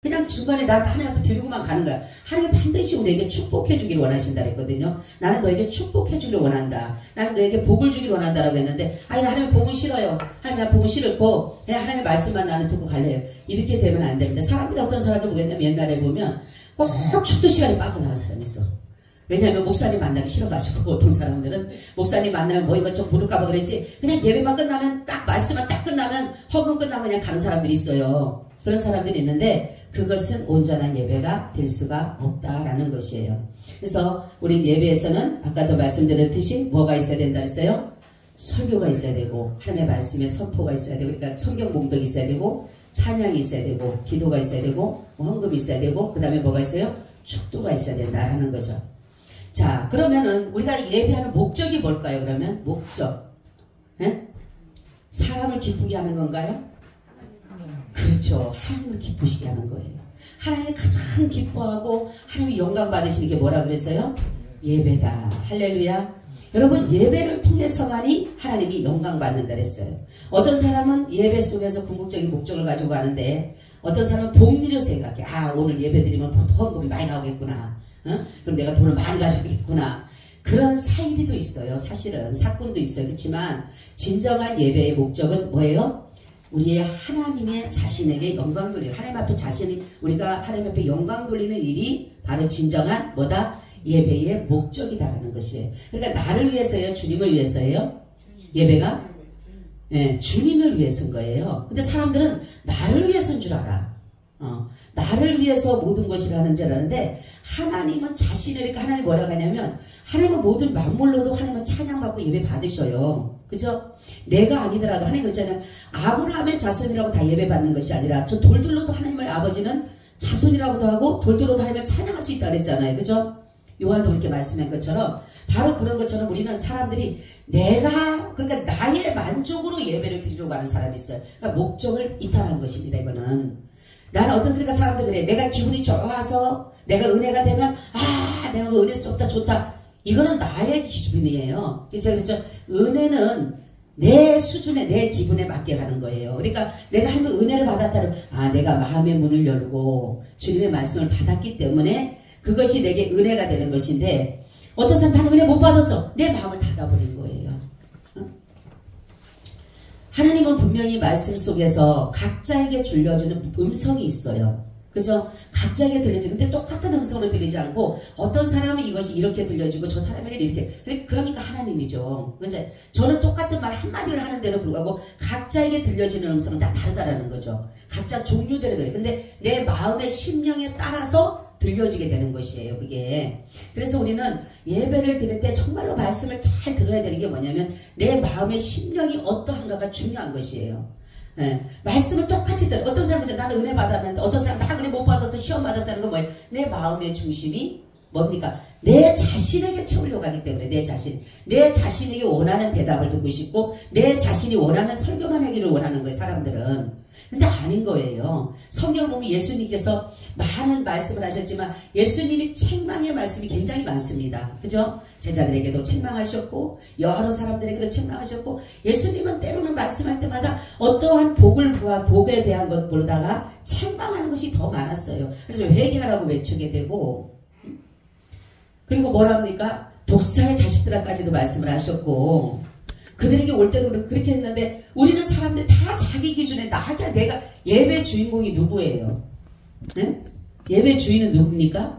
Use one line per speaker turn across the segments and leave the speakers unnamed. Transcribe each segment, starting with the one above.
그냥 중간에 나 하나님 앞에 데리고만 가는 거야. 하나님은 반드시 우리에게 축복해 주기를 원하신다 그랬거든요. 나는 너에게 축복해 주기를 원한다. 나는 너에게 복을 주기를 원한다라고 했는데 나 하나님 복은 싫어요. 하나님 나 복은 싫고 그냥 하나님의 말씀만 나는 듣고 갈래요. 이렇게 되면 안 됩니다. 사람들이 어떤 사람들 보겠냐면 옛날에 보면 꼭 축도 시간에 빠져나간 사람이 있어. 왜냐하면 목사님 만나기 싫어가지고 어떤 사람들은 목사님 만나면 뭐 이것 좀 물을까봐 그랬지 그냥 예배만 끝나면 딱 말씀만 딱 끝나면 헌금 끝나면 그냥 가는 사람들이 있어요. 그런 사람들이 있는데 그것은 온전한 예배가 될 수가 없다라는 것이에요. 그래서 우리 예배에서는 아까도 말씀드렸듯이 뭐가 있어야 된다 했어요? 설교가 있어야 되고 하나님의 말씀에 선포가 있어야 되고 그러니까 성경 봉독이 있어야 되고 찬양이 있어야 되고 기도가 있어야 되고 헌금이 있어야 되고 그 다음에 뭐가 있어요? 축도가 있어야 된다라는 거죠. 자 그러면은 우리가 예배하는 목적이 뭘까요? 그러면 목적 에? 사람을 기쁘게 하는 건가요? 그렇죠. 하나님을 기쁘시게 하는 거예요. 하나님이 가장 기뻐하고 하나님이 영광 받으시는 게 뭐라 그랬어요? 예배다. 할렐루야. 여러분 예배를 통해서만이 하나님이 영광 받는다 그랬어요. 어떤 사람은 예배 속에서 궁극적인 목적을 가지고 가는데 어떤 사람은 복리로 생각해. 아 오늘 예배 드리면 헌금이 많이 나오겠구나. 어? 그럼 내가 돈을 많이 가져가겠구나. 그런 사이비도 있어요. 사실은 사건도 있어요. 그렇지만 진정한 예배의 목적은 뭐예요? 우리의 하나님의 자신에게 영광 돌리는 하나님 앞에 자신이 우리가 하나님 앞에 영광 돌리는 일이 바로 진정한 뭐다? 예배의 목적이다라는 것이에요. 그러니까 나를 위해서예요? 주님을 위해서예요? 예배가? 네, 주님을 위해서인 거예요. 근데 사람들은 나를 위해서인 줄 알아. 나를 위해서 모든 것이라는 줄 아는데 하나님은 자신을 그러니까 하나님 뭐라고 하냐면 하나님은 모든 만물로도 하나님은 찬양받고 예배 받으셔요. 그죠? 내가 아니더라도 하나님 그렇잖아요. 아브라함의 자손이라고 다 예배 받는 것이 아니라 저 돌들로도 하나님을 아버지는 자손이라고도 하고 돌들로도 하나님을 찬양할 수 있다 그랬잖아요. 그죠? 요한도 그렇게 말씀한 것처럼 바로 그런 것처럼 우리는 사람들이 내가 그러니까 나의 만족으로 예배를 드리려고 하는 사람이 있어요. 그러니까 목적을 이탈한 것입니다. 이거는 나는 어떤 그러니까 사람들 그래. 내가 기분이 좋아서 내가 은혜가 되면 내가 뭐 은혜스럽다 좋다. 이거는 나의 기준이에요. 그렇죠? 은혜는 내 수준에 내 기분에 맞게 가는 거예요. 그러니까 내가 하나님의 은혜를 받았다면 내가 마음의 문을 열고 주님의 말씀을 받았기 때문에 그것이 내게 은혜가 되는 것인데 어떤 사람 나는 은혜 못 받았어. 내 마음을 닫아버린 거예요. 하나님은 분명히 말씀 속에서 각자에게 들려주는 음성이 있어요. 그죠? 각자에게 들려지는데 똑같은 음성으로 들리지 않고 어떤 사람은 이것이 이렇게 들려지고 저 사람에게 이렇게 그러니까 하나님이죠. 그죠? 저는 똑같은 말 한마디를 하는데도 불구하고 각자에게 들려지는 음성은 다 다르다라는 거죠. 각자 종류대로 들려요. 근데 내 마음의 심령에 따라서 들려지게 되는 것이에요. 그게. 그래서 우리는 예배를 드릴 때 정말로 말씀을 잘 들어야 되는 게 뭐냐면 내 마음의 심령이 어떠한가가 중요한 것이에요. 네. 말씀을 똑같이 들어. 어떤 사람은 나는 은혜 받았는데 어떤 사람은 나 은혜 못 받아서 시험 받았어 하는 건 뭐예요? 내 마음의 중심이 뭡니까? 내 자신에게 채우려고 하기 때문에 내 자신에게 원하는 대답을 듣고 싶고 내 자신이 원하는 설교만 하기를 원하는 거예요. 사람들은. 근데 아닌 거예요. 성경 보면 예수님께서 많은 말씀을 하셨지만 예수님이 책망의 말씀이 굉장히 많습니다. 그죠? 제자들에게도 책망하셨고 여러 사람들에게도 책망하셨고 예수님은 때로는 말씀할 때마다 어떠한 복에 대한 것보다가 책망하는 것이 더 많았어요. 그래서 회개하라고 외치게 되고 그리고 뭐라 합니까? 독사의 자식들까지도 말씀을 하셨고 그들에게 올 때도 그렇게 했는데 우리는 사람들 다 자기 기준에 내가 예배 주인공이 누구예요? 네? 예배 주인은 누굽니까?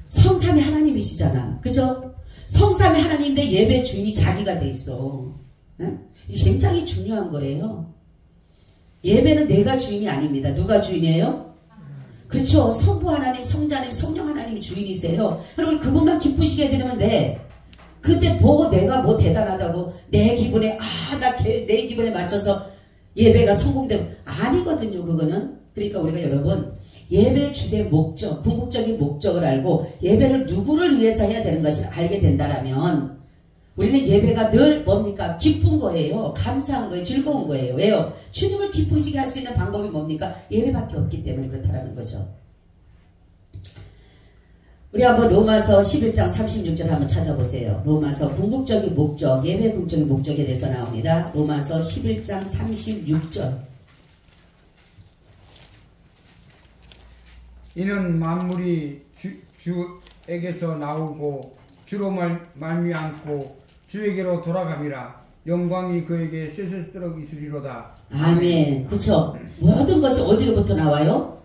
성삼위 하나님이시잖아. 그죠? 성삼위 하나님인데 예배 주인이 자기가 돼 있어. 네? 이게 굉장히 중요한 거예요. 예배는 내가 주인이 아닙니다. 누가 주인이에요? 그렇죠. 성부 하나님, 성자 하나님, 성령 하나님이 주인이세요. 여러분 그분만 기쁘시게 되면 돼. 근데 내가 대단하다고 내 기분에 내 기분에 맞춰서 예배가 성공되고 아니거든요. 그거는. 그러니까 우리가 여러분 예배 주된 목적, 궁극적인 목적을 알고 예배를 누구를 위해서 해야 되는 것을 알게 된다라면 우리는 예배가 늘 뭡니까? 기쁜 거예요. 감사한 거예요. 즐거운 거예요. 왜요? 주님을 기쁘시게 할 수 있는 방법이 뭡니까? 예배밖에 없기 때문에 그렇다라는 거죠. 우리 한번 로마서 11장 36절 한번 찾아보세요. 로마서 궁극적인 목적, 예배 궁극적인 목적에 대해서 나옵니다. 로마서 11장 36절.
이는 만물이 주에게서 나오고 주로 말미암고 주에게로 돌아감이라. 영광이 그에게 세세스럭 있으리로다.
아멘. 그쵸? 모든 것이 어디로부터 나와요?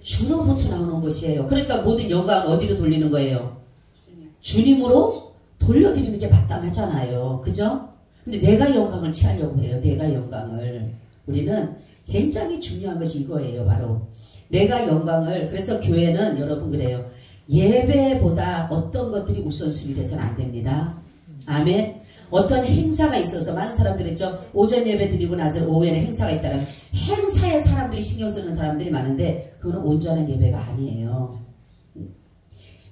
주로부터 나오는 것이에요. 그러니까 모든 영광 어디로 돌리는 거예요? 주님으로 돌려드리는 게 마땅하잖아요. 그죠? 근데 내가 영광을 취하려고 해요. 내가 영광을. 우리는 굉장히 중요한 것이 이거예요. 바로 내가 영광을. 그래서 교회는 여러분 그래요. 예배보다 어떤 것들이 우선순위 돼서는 안 됩니다. 아멘. 어떤 행사가 있어서 많은 사람들이 있죠. 오전 예배 드리고 나서 오후에는 행사가 있다면 행사에 사람들이 신경 쓰는 사람들이 많은데 그거는 온전한 예배가 아니에요.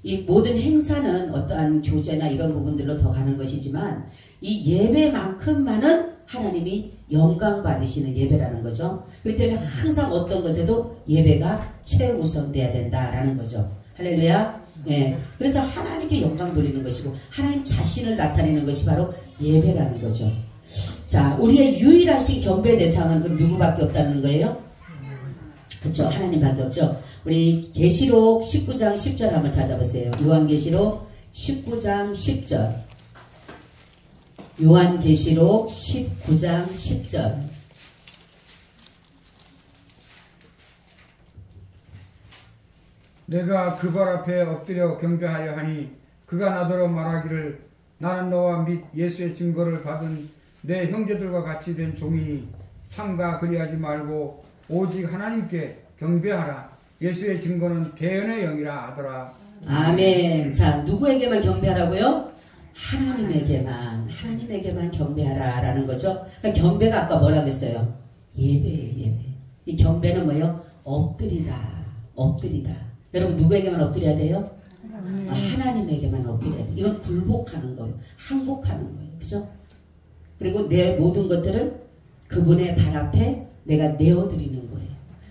이 모든 행사는 어떠한 교제나 이런 부분들로 더 가는 것이지만 이 예배만큼만은 하나님이 영광 받으시는 예배라는 거죠. 그렇기 때문에 항상 어떤 것에도 예배가 최우선돼야 된다라는 거죠. 할렐루야. 예. 그래서 하나님께 영광 돌리는 것이고 하나님 자신을 나타내는 것이 바로 예배라는 거죠. 자, 우리의 유일하신 경배 대상은 그럼 누구밖에 없다는 거예요? 그렇죠. 하나님밖에 없죠. 우리 계시록 19장 10절 한번 찾아보세요. 요한계시록 19장 10절. 요한계시록 19장 10절.
내가 그 발 앞에 엎드려 경배하려 하니 그가 나더러 말하기를 나는 너와 및 예수의 증거를 받은 내 형제들과 같이 된 종이니 삼가 그리하지 말고 오직 하나님께 경배하라. 예수의 증거는 대언의 영이라 하더라.
아멘. 자, 누구에게만 경배하라고요? 하나님에게만 경배하라 라는 거죠. 그러니까 경배가 아까 뭐라고 했어요? 예배예요. 예배. 이 경배는 뭐예요? 엎드리다. 여러분 누구에게만 엎드려야 돼요? 하나님에게만 엎드려야 돼요. 이건 굴복하는 거예요. 항복하는 거예요. 그죠? 그리고 내 모든 것들을 그분의 발 앞에 내가 내어드리는 거예요.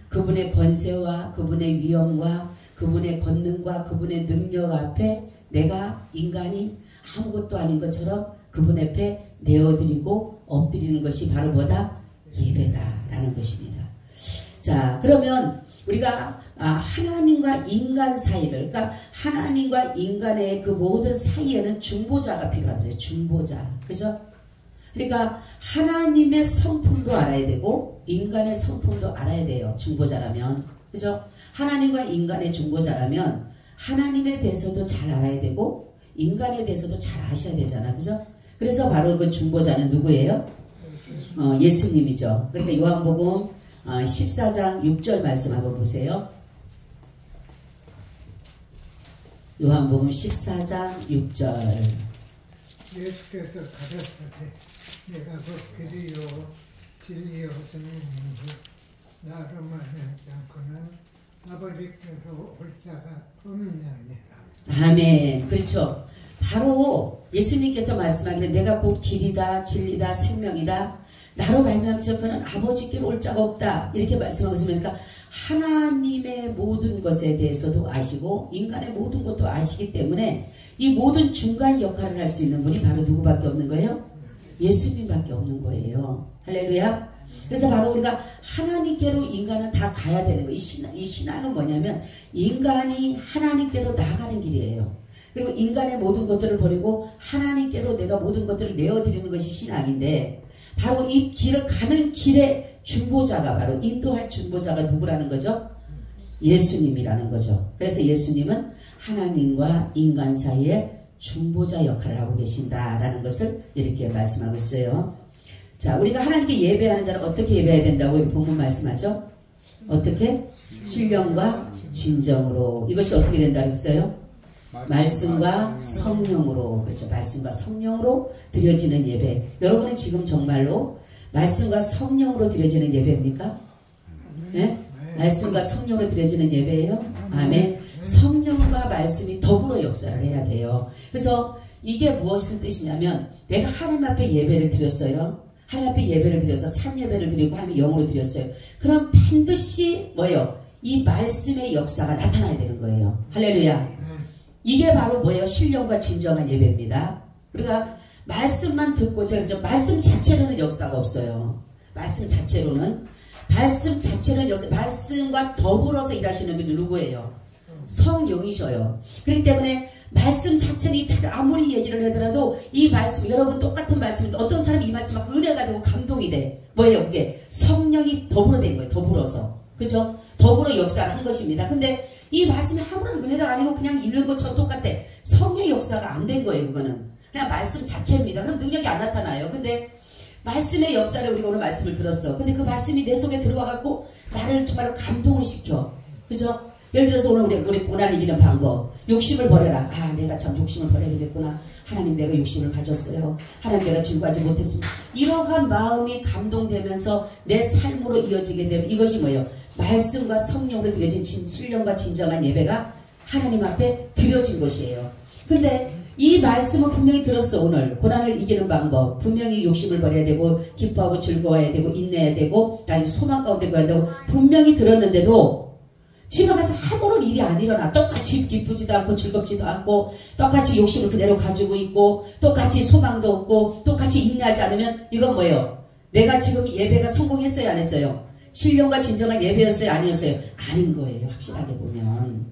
그분의 권세와 그분의 위엄과 그분의 권능과 그분의 능력 앞에 내가 인간이 아무것도 아닌 것처럼 그분 앞에 내어드리고 엎드리는 것이 바로 뭐다? 예배다라는 것입니다. 자, 그러면 우리가 하나님과 인간 사이를, 그러니까 하나님과 인간의 그 모든 사이에는 중보자가 필요하더래요. 중보자. 그죠? 그러니까 하나님의 성품도 알아야 되고 인간의 성품도 알아야 돼요. 중보자라면. 그죠? 하나님과 인간의 중보자라면 하나님에 대해서도 잘 알아야 되고 인간에 대해서도 잘 아셔야 되잖아. 그죠? 그래서 바로 그 중보자는 누구예요? 예수님이죠. 그러니까 요한복음 14장 6절 말씀 한번 보세요. 요한복음 14장 6절.
예수께서 가르치되 내가 곧 길이요 진리요 생명인지 나로 말하지 않고는 아버지께로 올 자가 없느니라.
아멘. 그렇죠. 바로 예수님께서 말씀하기를 내가 곧 길이다 진리다 생명이다. 나로 말미암지 않고는 아버지께로 올 자가 없다. 이렇게 말씀하고 있으니까 하나님의 모든 것에 대해서도 아시고 인간의 모든 것도 아시기 때문에 이 모든 중간 역할을 할 수 있는 분이 바로 누구밖에 없는 거예요? 예수님밖에 없는 거예요. 할렐루야. 그래서 바로 우리가 하나님께로 인간은 다 가야 되는 거예요. 이 신앙은 뭐냐면 인간이 하나님께로 나아가는 길이에요. 그리고 인간의 모든 것들을 버리고 하나님께로 내가 모든 것들을 내어드리는 것이 신앙인데 바로 이 길을 가는 길의 중보자가 바로 인도할 중보자가 누구라는 거죠? 예수님이라는 거죠. 그래서 예수님은 하나님과 인간 사이에 중보자 역할을 하고 계신다라는 것을 이렇게 말씀하고 있어요. 자, 우리가 하나님께 예배하는 자는 어떻게 예배해야 된다고 본문 말씀하죠? 어떻게? 신령과 진정으로. 이것이 어떻게 된다고 했어요? 말씀과 성령으로. 그렇죠. 말씀과 성령으로 드려지는 예배. 여러분은 지금 정말로 말씀과 성령으로 드려지는 예배입니까? 네? 말씀과 성령으로 드려지는 예배예요? 아멘. 성령과 말씀이 더불어 역사를 해야 돼요. 그래서 이게 무엇의 뜻이냐면 내가 하나님 앞에 예배를 드렸어요. 하나님 앞에 예배를 드려서 산 예배를 드리고 하나님의 영으로 드렸어요. 그럼 반드시 뭐예요? 이 말씀의 역사가 나타나야 되는 거예요. 할렐루야. 이게 바로 뭐예요? 신령과 진정한 예배입니다. 우리가 말씀만 듣고 제가 말씀 자체로는 역사가 없어요. 말씀 자체로는. 말씀 자체는 역사, 말씀과 더불어서 일하시는 분이 누구예요? 성령이셔요. 그렇기 때문에 말씀 자체는 아무리 얘기를 하더라도 이 말씀, 여러분 똑같은 말씀, 어떤 사람이 이 말씀 막 은혜가 되고 감동이 돼. 뭐예요? 그게 성령이 더불어 된 거예요. 더불어서. 그죠? 더불어 역사를 한 것입니다. 근데 이 말씀이 아무런 은혜가 아니고 그냥 읽는 것처럼 똑같아. 성령의 역사가 안 된 거예요. 그거는. 그냥 말씀 자체입니다. 그럼 능력이 안 나타나요. 근데 말씀의 역사를 우리가 오늘 말씀을 들었어. 근데 그 말씀이 내 속에 들어와갖고 나를 정말로 감동을 시켜. 그죠? 예를 들어서 오늘 우리 고난 이기는 방법. 욕심을 버려라. 아, 내가 참 욕심을 버려야 되겠구나. 하나님, 내가 욕심을 가졌어요. 하나님, 내가 증거하지 못했습니다. 이러한 마음이 감동되면서 내 삶으로 이어지게 되면 이것이 뭐예요? 말씀과 성령으로 드려진 신령과 진정한 예배가 하나님 앞에 드려진 것이에요. 근데 이 말씀은 분명히 들었어. 오늘 고난을 이기는 방법, 분명히 욕심을 버려야 되고 기뻐하고 즐거워야 되고 인내해야 되고 나중에 소망 가운데 가야 되고 분명히 들었는데도 집에 가서 아무런 일이 안 일어나. 똑같이 기쁘지도 않고 즐겁지도 않고 똑같이 욕심을 그대로 가지고 있고 똑같이 소망도 없고 똑같이 인내하지 않으면 이건 뭐예요? 내가 지금 예배가 성공했어요? 안 했어요? 신령과 진정한 예배였어요? 아니었어요? 아닌 거예요. 확실하게 보면.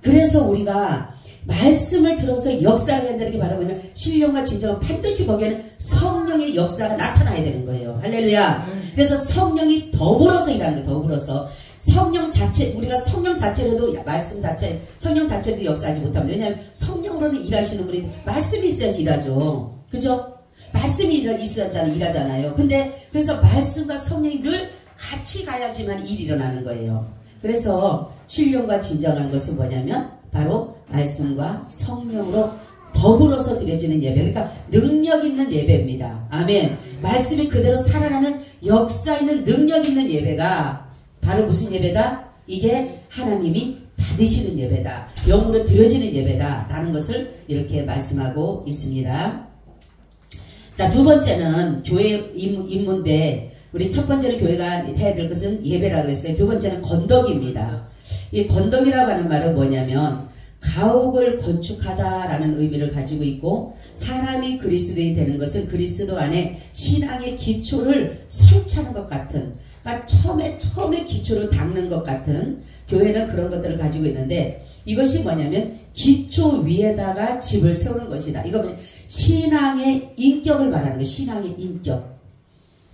그래서 우리가 말씀을 들어서 역사를 한다는 게 바라보면 신령과 진정은 반드시 거기에는 성령의 역사가 나타나야 되는 거예요. 할렐루야. 그래서 성령이 더불어서 일하는 거예요. 더불어서. 성령 자체, 우리가 성령 자체로도 말씀 자체, 성령 자체로도 역사하지 못합니다. 왜냐하면 성령으로는 일하시는 분이 말씀이 있어야지 일하죠. 그죠? 말씀이 있어야지 일하잖아요. 근데 그래서 말씀과 성령이 늘 같이 가야지만 일이 일어나는 거예요. 그래서 신령과 진정한 것은 뭐냐면 바로 말씀과 성령으로 더불어서 드려지는 예배. 그러니까 능력 있는 예배입니다. 아멘. 말씀이 그대로 살아나는 역사 있는 능력 있는 예배가 바로 무슨 예배다? 이게 하나님이 받으시는 예배다. 영으로 드려지는 예배다. 라는 것을 이렇게 말씀하고 있습니다. 자, 두 번째는 교회 임무인데 우리 첫 번째는 교회가 해야 될 것은 예배라고 그랬어요. 두 번째는 건덕입니다. 이 건덕이라고 하는 말은 뭐냐면 가옥을 건축하다라는 의미를 가지고 있고 사람이 그리스도인이 되는 것은 그리스도 안에 신앙의 기초를 설치하는 것 같은 그러니까 처음에 기초를 닦는 것 같은 교회는 그런 것들을 가지고 있는데 이것이 뭐냐면 기초 위에다가 집을 세우는 것이다. 이거 신앙의 인격을 말하는 거예요. 신앙의 인격.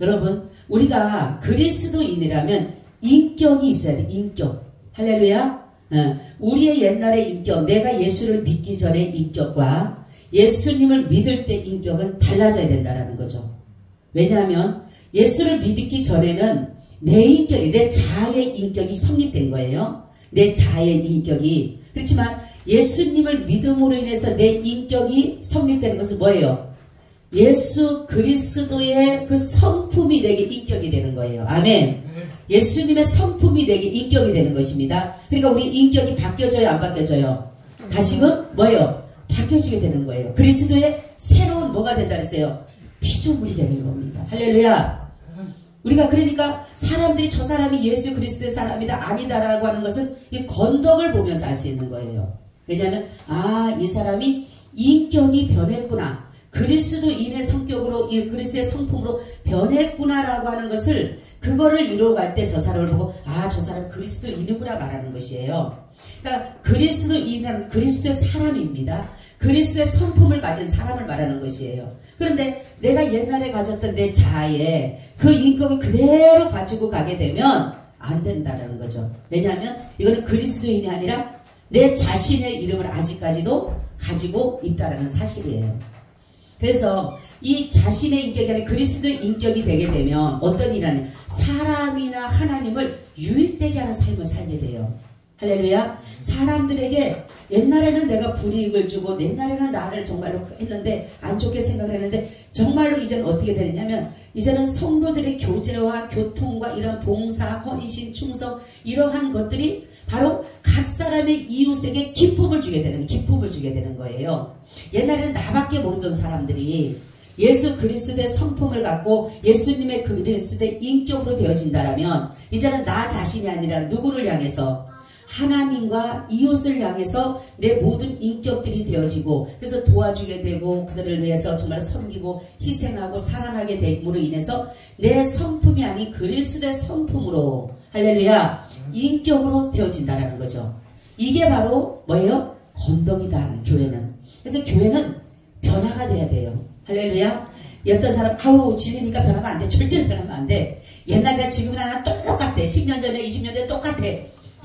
여러분 우리가 그리스도인이라면 인격이 있어야 돼. 인격. 할렐루야. 우리의 옛날의 인격, 내가 예수를 믿기 전의 인격과 예수님을 믿을 때 인격은 달라져야 된다는 거죠. 왜냐하면 예수를 믿기 전에는 내 인격이, 내 자아의 인격이 성립된 거예요. 내 자아의 인격이. 그렇지만 예수님을 믿음으로 인해서 내 인격이 성립되는 것은 뭐예요? 예수 그리스도의 그 성품이 내게 인격이 되는 거예요. 아멘. 예수님의 성품이 내게 인격이 되는 것입니다. 그러니까 우리 인격이 바뀌어져요? 안 바뀌어져요? 다시금 뭐예요? 바뀌어지게 되는 거예요. 그리스도의 새로운 뭐가 된다 그랬어요? 피조물이 되는 겁니다. 할렐루야. 우리가 그러니까 사람들이 저 사람이 예수 그리스도의 사람이다 아니다라고 하는 것은 이 건덕을 보면서 알 수 있는 거예요. 왜냐하면 이 사람이 인격이 변했구나. 그리스도인의 성격으로 그리스도의 성품으로 변했구나라고 하는 것을 그거를 이루어갈 때 저 사람을 보고 저 사람 그리스도인이구나 말하는 것이에요. 그러니까 그리스도인이라는 그리스도의 사람입니다. 그리스도의 성품을 가진 사람을 말하는 것이에요. 그런데 내가 옛날에 가졌던 내 자아에 그 인격을 그대로 가지고 가게 되면 안 된다는 거죠. 왜냐하면 이거는 그리스도인이 아니라 내 자신의 이름을 아직까지도 가지고 있다는 사실이에요. 그래서 이 자신의 인격이 아니라 그리스도의 인격이 되게 되면 어떤 일이 하냐, 사람이나 하나님을 유익되게 하는 삶을 살게 돼요. 할렐루야. 사람들에게 옛날에는 내가 불이익을 주고 옛날에는 나를 정말로 했는데 안 좋게 생각을 했는데 정말로 이제는 어떻게 되느냐면 이제는 성도들의 교제와 교통과 이런 봉사, 헌신, 충성 이러한 것들이 바로 각 사람의 이웃에게 기쁨을 주게 되는 거예요. 옛날에는 나밖에 모르던 사람들이 예수 그리스도의 성품을 갖고 예수님의 그리스도의 인격으로 되어진다라면 이제는 나 자신이 아니라 누구를 향해서 하나님과 이웃을 향해서 내 모든 인격들이 되어지고 그래서 도와주게 되고 그들을 위해서 정말 섬기고 희생하고 사랑하게 됨으로 인해서 내 성품이 아닌 그리스도의 성품으로 할렐루야 인격으로 되어진다라는 거죠. 이게 바로 뭐예요? 건덕이다. 교회는. 그래서 교회는 변화가 돼야 돼요. 할렐루야. 어떤 사람 아우 질리니까 변하면 안 돼. 절대로 변하면 안 돼. 옛날이나 지금이나 똑같아. 10년 전에 20년 전에 똑같아.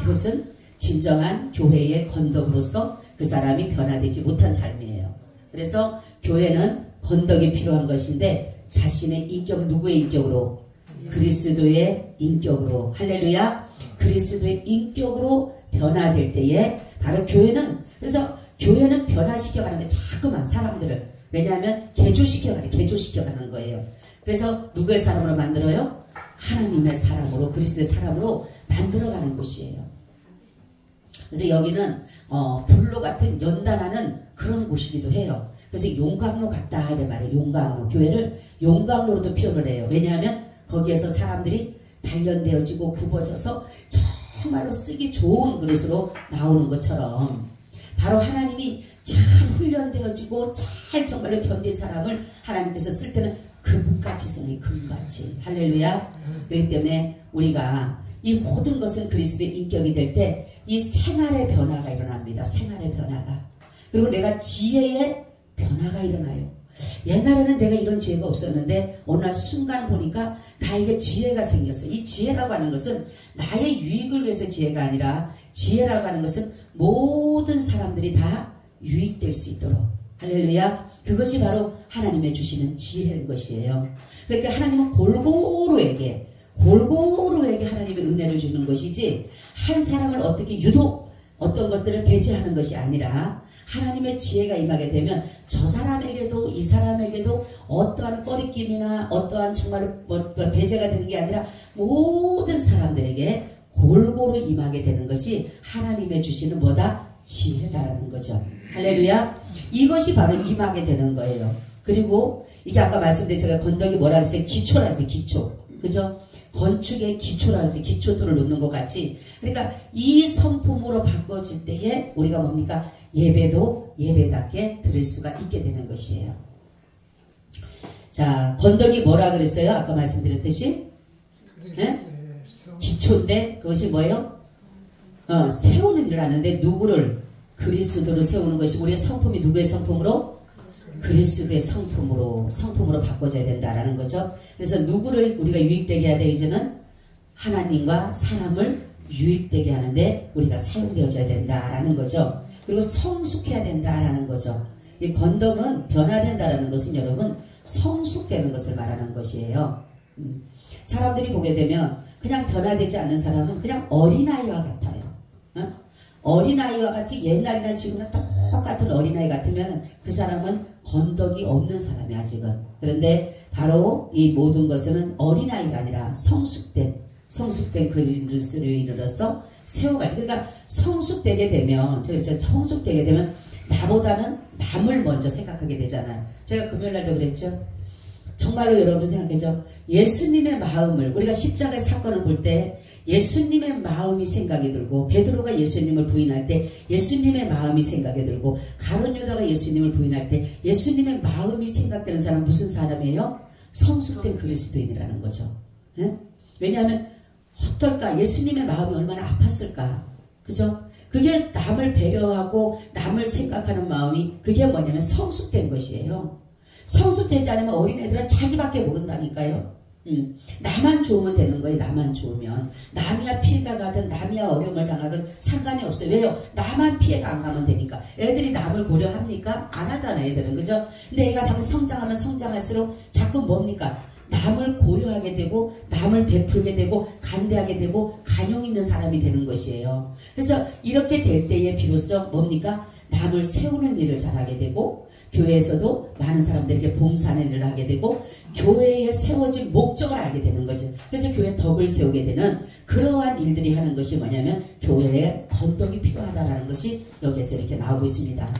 이것은 진정한 교회의 건덕으로서 그 사람이 변화되지 못한 삶이에요. 그래서 교회는 건덕이 필요한 것인데 자신의 인격 누구의 인격으로? 그리스도의 인격으로. 할렐루야. 그리스도의 인격으로 변화될 때에 바로 교회는 그래서 교회는 변화시켜가는 게 자꾸만 사람들을 왜냐하면 개조시켜가는 거예요. 그래서 누구의 사람으로 만들어요? 하나님의 사람으로 그리스도의 사람으로 만들어가는 곳이에요. 그래서 여기는 불로 같은 연단하는 그런 곳이기도 해요. 그래서 용광로 같다 이래 말이에요. 용광로 교회를 용광로로도 표현을 해요. 왜냐하면 거기에서 사람들이 단련되어지고 굽어져서 정말로 쓰기 좋은 그릇으로 나오는 것처럼 바로 하나님이 잘 훈련되어지고 잘 정말로 견딘 사람을 하나님께서 쓸 때는 금같이 쓰니 금같이. 할렐루야. 그렇기 때문에 우리가 이 모든 것은 그리스도의 인격이 될 때 이 생활의 변화가 일어납니다. 생활의 변화가. 그리고 내가 지혜의 변화가 일어나요. 옛날에는 내가 이런 지혜가 없었는데 어느 날 순간 보니까 나에게 지혜가 생겼어. 이 지혜라고 하는 것은 나의 유익을 위해서 지혜가 아니라 지혜라고 하는 것은 모든 사람들이 다 유익될 수 있도록. 할렐루야. 그것이 바로 하나님의 주시는 지혜인 것이에요. 그러니까 하나님은 골고루에게 하나님의 은혜를 주는 것이지 한 사람을 어떻게 유독 어떤 것들을 배제하는 것이 아니라 하나님의 지혜가 임하게 되면 저 사람에게도 이 사람에게도 어떠한 꺼리낌이나 어떠한 정말 배제가 되는 게 아니라 모든 사람들에게 골고루 임하게 되는 것이 하나님의 주시는 뭐다? 지혜다라는 거죠. 할렐루야. 이것이 바로 임하게 되는 거예요. 그리고 이게 아까 말씀드린 제가 건덕이 뭐라 그랬어요? 기초라 그랬어요. 기초. 그죠? 건축의 기초라 그랬어요. 기초돌을 놓는 것 같이. 그러니까 이 성품으로 바꿔질 때에 우리가 뭡니까? 예배도 예배답게 드릴 수가 있게 되는 것이에요. 자, 건덕이 뭐라 그랬어요? 아까 말씀드렸듯이 네? 기초인데 그것이 뭐예요? 세우는 일을 하는데 누구를? 그리스도로 세우는 것이 우리의 성품이 누구의 성품으로? 그리스도의 성품으로 바꿔줘야 된다라는 거죠. 그래서 누구를 우리가 유익되게 해야 돼? 이제는 하나님과 사람을 유익되게 하는데 우리가 사용되어져야 된다라는 거죠. 그리고 성숙해야 된다라는 거죠. 이 건덕은 변화된다라는 것은 여러분 성숙되는 것을 말하는 것이에요. 사람들이 보게 되면 그냥 변화되지 않는 사람은 그냥 어린아이와 같아요. 어린아이와 같이 옛날이나 지금이나 똑같은 어린아이 같으면 그 사람은 건덕이 없는 사람이 아직은. 그런데 바로 이 모든 것은 어린아이가 아니라 성숙된 그리스도로 이르러서 세워갈. 그러니까 성숙되게 되면 나보다는 남을 먼저 생각하게 되잖아요. 제가 금요일날도 그랬죠. 정말로 여러분 생각해죠. 예수님의 마음을 우리가 십자가의 사건을 볼 때 예수님의 마음이 생각이 들고 베드로가 예수님을 부인할 때 예수님의 마음이 생각이 들고 가룟 유다가 예수님을 부인할 때 예수님의 마음이 생각되는 사람은 무슨 사람이에요? 성숙된 그리스도인이라는 거죠. 네? 왜냐하면 어떨까? 예수님의 마음이 얼마나 아팠을까? 그죠? 그게 남을 배려하고 남을 생각하는 마음이 그게 뭐냐면 성숙된 것이에요. 성숙되지 않으면 어린애들은 자기밖에 모른다니까요. 나만 좋으면 되는 거예요. 나만 좋으면. 남이야 피해가 가든 남이야 어려움을 당하든 상관이 없어요. 왜요? 나만 피해가 안 가면 되니까. 애들이 남을 고려합니까? 안 하잖아요. 애들은. 그죠? 근데 애가 자꾸 성장하면 성장할수록 자꾸 뭡니까? 남을 고려하게 되고 남을 베풀게 되고 간대하게 되고 간용 있는 사람이 되는 것이에요. 그래서 이렇게 될 때에 비로소 뭡니까? 남을 세우는 일을 잘하게 되고 교회에서도 많은 사람들에게 봉사하는 일을 하게 되고 교회에 세워진 목적을 알게 되는 거죠. 그래서 교회에 덕을 세우게 되는 그러한 일들이 하는 것이 뭐냐면 교회에 건덕이 필요하다라는 것이 여기에서 이렇게 나오고 있습니다.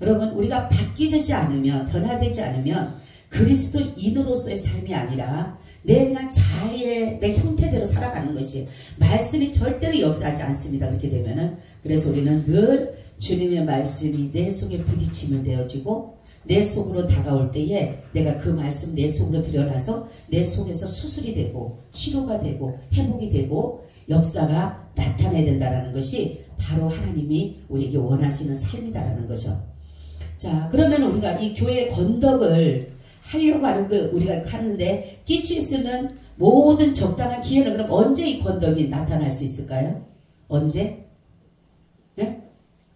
여러분 우리가 바뀌지 않으면 변화되지 않으면 그리스도인으로서의 삶이 아니라 내 그냥 자의 내 형태대로 살아가는 것이 말씀이 절대로 역사하지 않습니다. 그렇게 되면은 그래서 우리는 늘 주님의 말씀이 내 속에 부딪히면 되어지고 내 속으로 다가올 때에 내가 그 말씀 내 속으로 들여놔서 내 속에서 수술이 되고 치료가 되고 회복이 되고 역사가 나타나야 된다는 것이 바로 하나님이 우리에게 원하시는 삶이다라는 거죠. 자, 그러면 우리가 이 교회의 건덕을 하려고 하는 우리가 하는데 끼칠 수 있는 모든 적당한 기회는 그럼 언제 이 건덕이 나타날 수 있을까요? 언제? 네?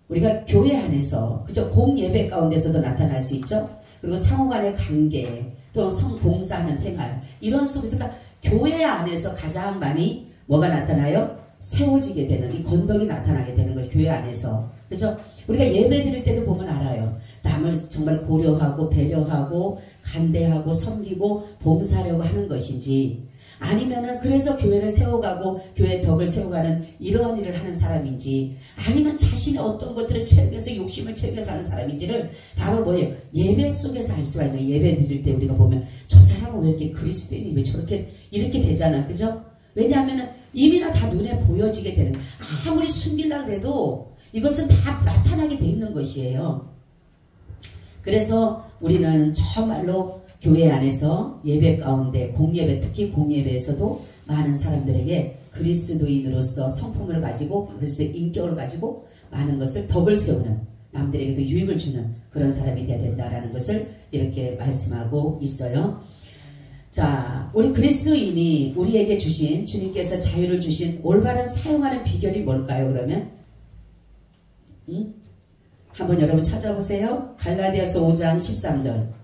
우리가 교회 안에서 그죠? 공예배 가운데서도 나타날 수 있죠. 그리고 상호간의 관계 또 성봉사하는 생활 이런 속에서 그러니까 교회 안에서 가장 많이 뭐가 나타나요? 세워지게 되는 이 건덕이 나타나게 되는 것이 교회 안에서 그죠? 우리가 예배 드릴 때도 보면 알아요. 남을 정말 고려하고 배려하고 간대하고 섬기고 봉사하려고 하는 것인지 아니면은 그래서 교회를 세워가고 교회 덕을 세워가는 이러한 일을 하는 사람인지 아니면 자신의 어떤 것들을 채우면서 욕심을 채우면서 하는 사람인지를 바로 뭐예요? 예배 속에서 알 수가 있는 예배 드릴 때 우리가 보면 저 사람은 왜 이렇게 그리스도인이 왜 저렇게 이렇게 되잖아. 그죠? 왜냐하면은 이미나 다 눈에 보여지게 되는 아무리 숨기려고 해도 이것은 다 나타나게 돼 있는 것이에요. 그래서 우리는 정말로 교회 안에서 예배 가운데 공예배 특히 공예배에서도 많은 사람들에게 그리스도인으로서 성품을 가지고 그리스도의 인격을 가지고 많은 것을 덕을 세우는 남들에게도 유익을 주는 그런 사람이 되어야 된다라는 것을 이렇게 말씀하고 있어요. 자, 우리 그리스도인이 우리에게 주신 주님께서 자유를 주신 올바른 사용하는 비결이 뭘까요? 그러면 한번 여러분 찾아보세요. 갈라디아서 5장 13절.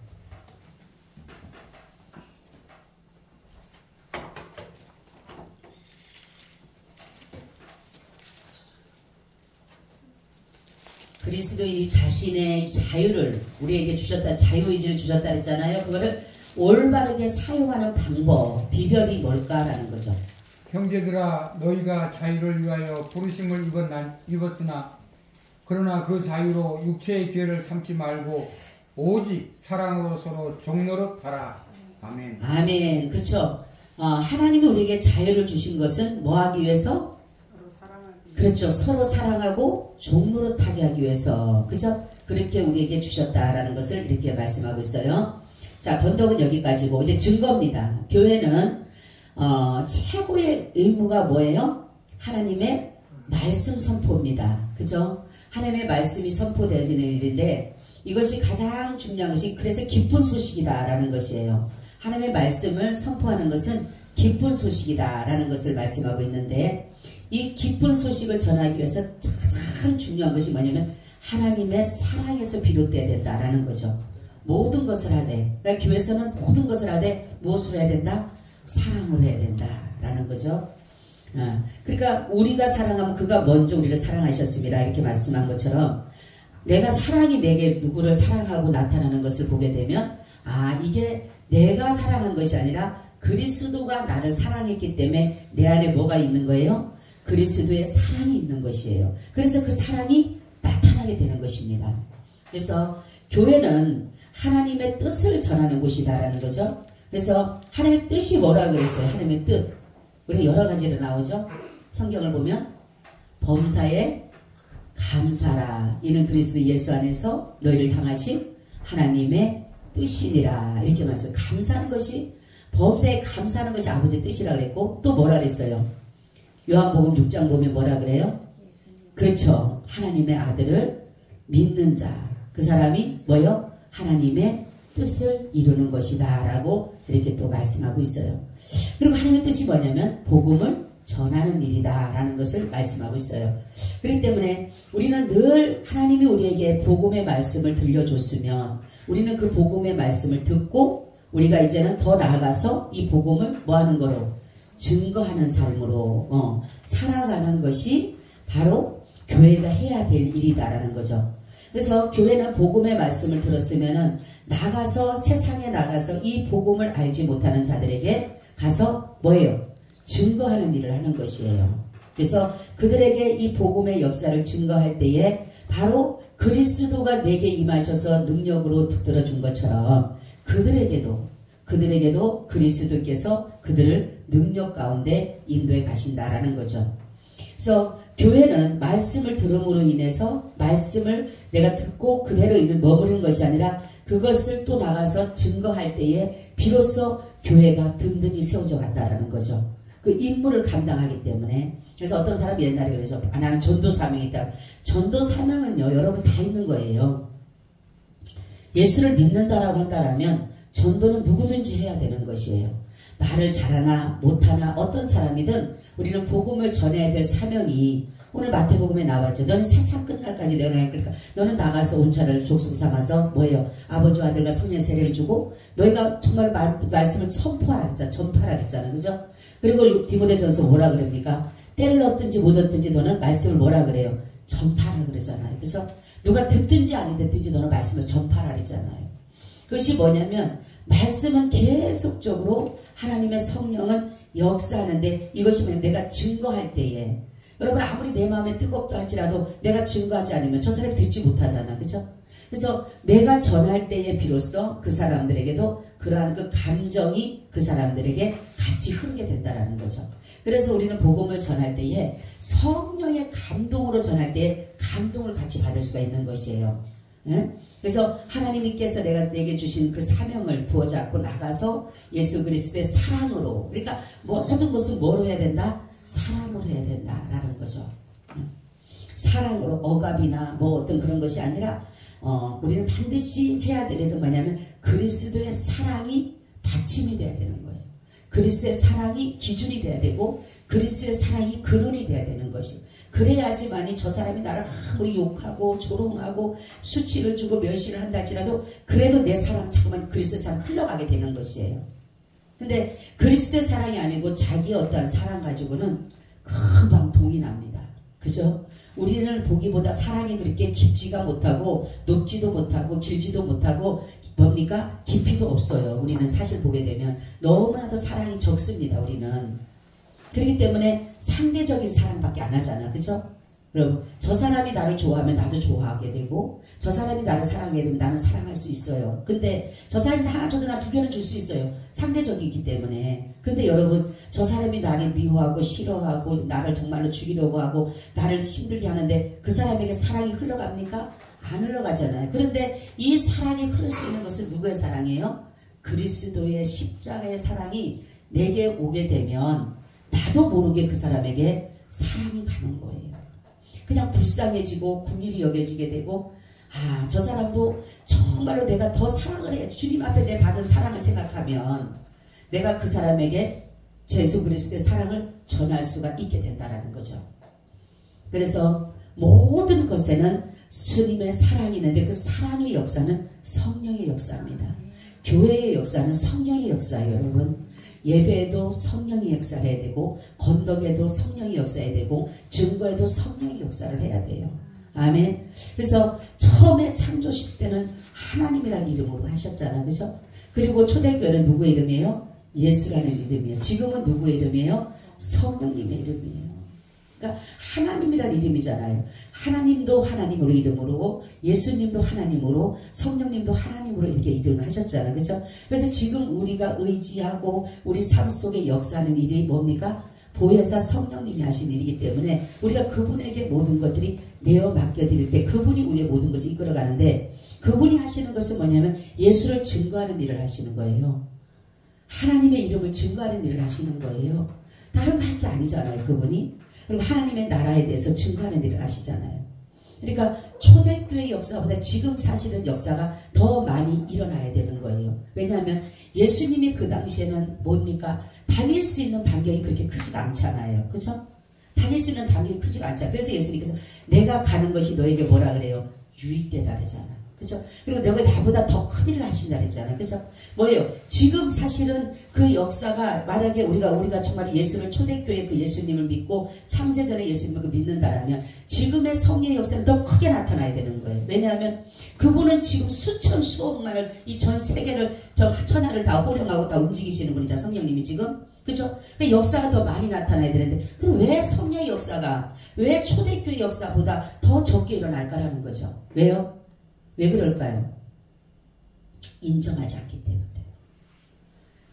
그리스도인이 자신의 자유를 우리에게 주셨다, 자유의지를 주셨다 했잖아요. 그거를 올바르게 사용하는 방법, 비결이 뭘까라는 거죠.
형제들아, 너희가 자유를 위하여 부르심을 입었으나 그러나 그 자유로 육체의 기회를 삼지 말고 오직 사랑으로 서로 종노릇 하라. 아멘.
아멘. 그렇죠. 하나님이 우리에게 자유를 주신 것은 뭐 하기 위해서?
서로 사랑하기.
그렇죠. 서로 사랑하고 종노릇하게 하기 위해서. 그렇죠? 그렇게 우리에게 주셨다라는 것을 이렇게 말씀하고 있어요. 자, 건덕은 여기까지고 이제 증거입니다. 교회는 최고의 의무가 뭐예요? 하나님의 말씀 선포입니다. 그죠? 하나님의 말씀이 선포되어지는 일인데 이것이 가장 중요한 것이 그래서 기쁜 소식이다라는 것이에요. 하나님의 말씀을 선포하는 것은 기쁜 소식이다라는 것을 말씀하고 있는데 이 기쁜 소식을 전하기 위해서 가장 중요한 것이 뭐냐면 하나님의 사랑에서 비롯되어야 된다라는 거죠. 모든 것을 하되 그러니까 교회에서는 모든 것을 하되 무엇으로 해야 된다? 사랑으로 해야 된다라는 거죠. 그러니까 우리가 사랑하면 그가 먼저 우리를 사랑하셨습니다. 이렇게 말씀한 것처럼 내가 사랑이 내게 누구를 사랑하고 나타나는 것을 보게 되면 이게 내가 사랑한 것이 아니라 그리스도가 나를 사랑했기 때문에 내 안에 뭐가 있는 거예요? 그리스도의 사랑이 있는 것이에요. 그래서 그 사랑이 나타나게 되는 것입니다. 그래서 교회는 하나님의 뜻을 전하는 곳이다라는 거죠. 그래서 하나님의 뜻이 뭐라 그랬어요? 하나님의 뜻. 우리가 여러 가지로 나오죠. 성경을 보면 범사에 감사라. 이는 그리스도 예수 안에서 너희를 향하신 하나님의 뜻이니라. 이렇게 말씀해요. 감사하는 것이 범사에 감사하는 것이 아버지의 뜻이라 그랬고 또 뭐라 그랬어요? 요한복음 6장 보면 뭐라 그래요? 그렇죠. 하나님의 아들을 믿는 자. 그 사람이 뭐요? 하나님의 뜻을 이루는 것이다 라고 이렇게 또 말씀하고 있어요. 그리고 하나님의 뜻이 뭐냐면 복음을 전하는 일이다 라는 것을 말씀하고 있어요. 그렇기 때문에 우리는 늘 하나님이 우리에게 복음의 말씀을 들려줬으면 우리는 그 복음의 말씀을 듣고 우리가 이제는 더 나아가서 이 복음을 뭐 하는 거로? 증거하는 삶으로 살아가는 것이 바로 교회가 해야 될 일이다라는 거죠. 그래서 교회는 복음의 말씀을 들었으면은 나가서 세상에 나가서 이 복음을 알지 못하는 자들에게 가서 뭐예요? 증거하는 일을 하는 것이에요. 그래서 그들에게 이 복음의 역사를 증거할 때에 바로 그리스도가 내게 임하셔서 능력으로 붙들어 준 것처럼 그들에게도 그리스도께서 그들을 능력 가운데 인도해 가신다라는 거죠. 그래서 교회는 말씀을 들음으로 인해서 말씀을 내가 듣고 그대로 머무르는 것이 아니라 그것을 또 나가서 증거할 때에 비로소 교회가 든든히 세워져 간다라는 거죠. 그 임무를 감당하기 때문에. 그래서 어떤 사람이 옛날에 그래서 나는 전도 사명이 있다. 전도 사명은요, 여러분 다 있는 거예요. 예수를 믿는다라고 한다면 전도는 누구든지 해야 되는 것이에요. 말을 잘하나 못하나 어떤 사람이든 우리는 복음을 전해야 될 사명이 오늘 마태복음에 나왔죠. 너는 세상 끝날까지 내가 그러니까 너는 나가서 온차를 족속 삼아서 뭐예요? 아버지와 아들과 성령의 세례를 주고 너희가 정말 말씀을 선포하라 그랬잖아. 전파하라 그랬잖아. 그죠? 그리고 디모데전서 뭐라 그럽니까? 때를 얻든지 못 얻든지 너는 말씀을 뭐라 그래요? 전파하라 그러잖아요. 그죠? 누가 듣든지 아니 듣든지 너는 말씀을 전파하라 그러잖아요. 그것이 뭐냐면 말씀은 계속적으로 하나님의 성령은 역사하는데 이것이 뭐냐면 내가 증거할 때에 여러분 아무리 내 마음에 뜨겁다 할지라도 내가 증거하지 않으면 저 사람이 듣지 못하잖아. 그죠? 그래서 내가 전할 때에 비로소 그 사람들에게도 그러한 그 감정이 그 사람들에게 같이 흐르게 된다라는 거죠. 그래서 우리는 복음을 전할 때에 성령의 감동으로 전할 때에 감동을 같이 받을 수가 있는 것이에요. 응? 그래서 하나님께서 내게 주신 그 사명을 부어잡고 나가서 예수 그리스도의 사랑으로, 그러니까 모든 것은 뭐로 해야 된다? 사랑으로 해야 된다라는 거죠. 응? 사랑으로 억압이나 뭐 어떤 그런 것이 아니라 우리는 반드시 해야 되는 뭐냐면 그리스도의 사랑이 받침이 돼야 되는 거예요. 그리스도의 사랑이 기준이 돼야 되고 그리스도의 사랑이 근원이 돼야 되는 것이. 그래야지만이 저 사람이 나를 아무리 욕하고 조롱하고 수치를 주고 멸시를 한다 할지라도 그래도 내 사랑 자꾸만 그리스도의 사랑 흘러가게 되는 것이에요. 근데 그리스도의 사랑이 아니고 자기의 어떠한 사랑 가지고는 금방 동이 납니다. 그죠? 우리는 보기보다 사랑이 그렇게 깊지가 못하고 높지도 못하고 길지도 못하고 뭡니까? 깊이도 없어요. 우리는 사실 보게 되면 너무나도 사랑이 적습니다. 우리는. 그렇기 때문에 상대적인 사랑밖에 안 하잖아. 그죠? 여러분 저 사람이 나를 좋아하면 나도 좋아하게 되고 저 사람이 나를 사랑하게 되면 나는 사랑할 수 있어요. 근데 저 사람이 하나 줘도 나 두 개는 줄 수 있어요. 상대적이기 때문에. 근데 여러분 저 사람이 나를 미워하고 싫어하고 나를 정말로 죽이려고 하고 나를 힘들게 하는데 그 사람에게 사랑이 흘러갑니까? 안 흘러가잖아요. 그런데 이 사랑이 흐를 수 있는 것은 누구의 사랑이에요? 그리스도의 십자가의 사랑이 내게 오게 되면 나도 모르게 그 사람에게 사랑이 가는 거예요. 그냥 불쌍해지고 긍휼히 여겨지게 되고 저 사람도 정말로 내가 더 사랑을 해야지. 주님 앞에 내 받은 사랑을 생각하면 내가 그 사람에게 예수 그리스도의 사랑을 전할 수가 있게 된다라는 거죠. 그래서 모든 것에는 주님의 사랑이 있는데 그 사랑의 역사는 성령의 역사입니다. 교회의 역사는 성령의 역사예요. 여러분 예배에도 성령이 역사를 해야 되고 건덕에도 성령이 역사해야 되고 증거에도 성령이 역사를 해야 돼요. 아멘. 그래서 처음에 창조실 때는 하나님이라는 이름으로 하셨잖아요. 그죠? 그리고 초대교회는 누구의 이름이에요? 예수라는 이름이에요. 지금은 누구의 이름이에요? 성령님의 이름이에요. 그러니까 하나님이라는 이름이잖아요. 하나님도 하나님으로 이름으로 예수님도 하나님으로 성령님도 하나님으로 이렇게 이름을 하셨잖아요. 그렇죠? 그래서 지금 우리가 의지하고 우리 삶 속에 역사하는 일이 뭡니까? 보혜사 성령님이 하신 일이기 때문에 우리가 그분에게 모든 것들이 내어 맡겨드릴 때 그분이 우리의 모든 것을 이끌어가는데 그분이 하시는 것은 뭐냐면 예수를 증거하는 일을 하시는 거예요. 하나님의 이름을 증거하는 일을 하시는 거예요. 다른 거 할 게 아니잖아요. 그분이. 그리고 하나님의 나라에 대해서 증거하는 일을 하시잖아요. 그러니까 초대교회 역사보다 지금 사실은 역사가 더 많이 일어나야 되는 거예요. 왜냐하면 예수님이 그 당시에는 뭡니까? 다닐 수 있는 반경이 그렇게 크지가 않잖아요. 그렇죠? 다닐 수 있는 반경이 크지가 않잖아요. 그래서 예수님께서 내가 가는 것이 너에게 뭐라 그래요? 유익되다 그러잖아요. 그죠? 그리고 너가 나보다 더 큰 일을 하신다 그랬잖아요. 그죠? 뭐예요? 지금 사실은 그 역사가 만약에 우리가 정말 예수를 초대교회 그 예수님을 믿고 창세전에 예수님을 믿는다라면 지금의 성령의 역사는 더 크게 나타나야 되는 거예요. 왜냐하면 그분은 지금 수천 수억만을 이 전 세계를 저 천하를 다 호령하고 다 움직이시는 분이잖아요. 성령님이 지금. 그죠? 그러니까 역사가 더 많이 나타나야 되는데 그럼 왜 성령의 역사가 왜 초대교회 역사보다 더 적게 일어날까라는 거죠. 왜요? 왜 그럴까요? 인정하지 않기 때문에.